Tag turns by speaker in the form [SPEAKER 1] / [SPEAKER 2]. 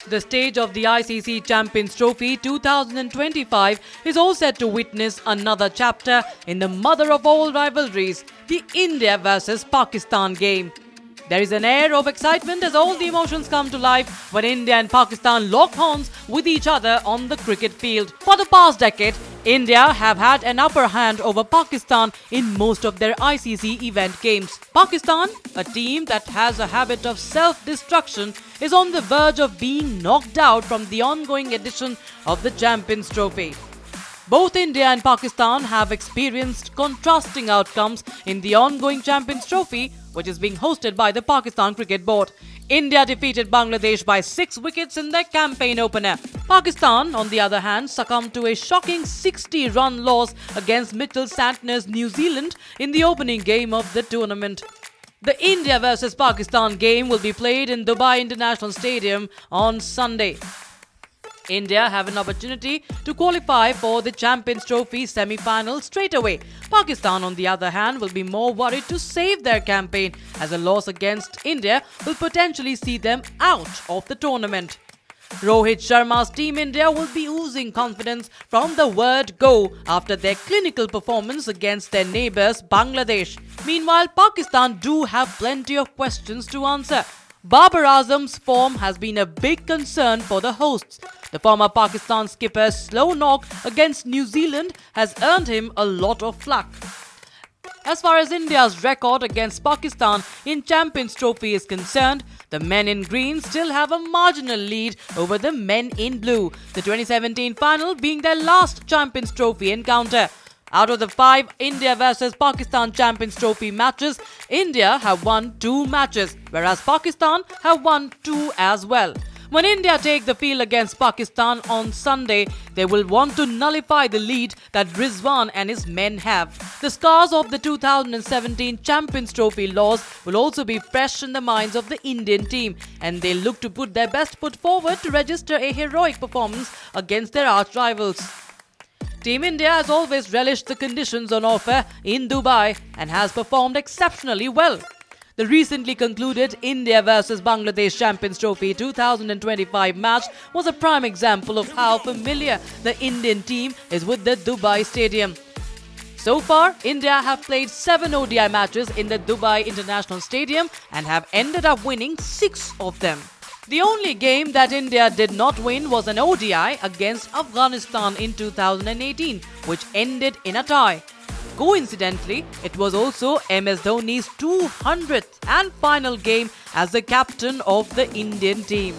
[SPEAKER 1] The stage of the ICC Champions Trophy 2025 is all set to witness another chapter in the mother of all rivalries, the India vs Pakistan game. There is an air of excitement as all the emotions come to life when India and Pakistan lock horns with each other on the cricket field. For the past decade, India have had an upper hand over Pakistan in most of their ICC event games. Pakistan, a team that has a habit of self-destruction, is on the verge of being knocked out from the ongoing edition of the Champions Trophy. Both India and Pakistan have experienced contrasting outcomes in the ongoing Champions Trophy, which is being hosted by the Pakistan Cricket Board. India defeated Bangladesh by 6 wickets in their campaign opener. Pakistan, on the other hand, succumbed to a shocking 60-run loss against Mitchell Santner's New Zealand in the opening game of the tournament. The India vs Pakistan game will be played in Dubai International Stadium on Sunday. India have an opportunity to qualify for the Champions Trophy semi-final straight away. Pakistan, on the other hand, will be more worried to save their campaign, as a loss against India will potentially see them out of the tournament. Rohit Sharma's Team India will be oozing confidence from the word go after their clinical performance against their neighbours Bangladesh. Meanwhile, Pakistan do have plenty of questions to answer. Babar Azam's form has been a big concern for the hosts. The former Pakistan skipper's slow knock against New Zealand has earned him a lot of flack. As far as India's record against Pakistan in Champions Trophy is concerned, the men in green still have a marginal lead over the men in blue, the 2017 final being their last Champions Trophy encounter. Out of the 5 India vs Pakistan Champions Trophy matches, India have won 2 matches, whereas Pakistan have won 2 as well. When India take the field against Pakistan on Sunday, they will want to nullify the lead that Rizwan and his men have. The scars of the 2017 Champions Trophy loss will also be fresh in the minds of the Indian team, and they look to put their best foot forward to register a heroic performance against their arch-rivals. Team India has always relished the conditions on offer in Dubai and has performed exceptionally well. The recently concluded India vs Bangladesh Champions Trophy 2025 match was a prime example of how familiar the Indian team is with the Dubai stadium. So far, India have played 7 ODI matches in the Dubai International Stadium and have ended up winning 6 of them. The only game that India did not win was an ODI against Afghanistan in 2018, which ended in a tie. Coincidentally, it was also MS Dhoni's 200th and final game as the captain of the Indian team.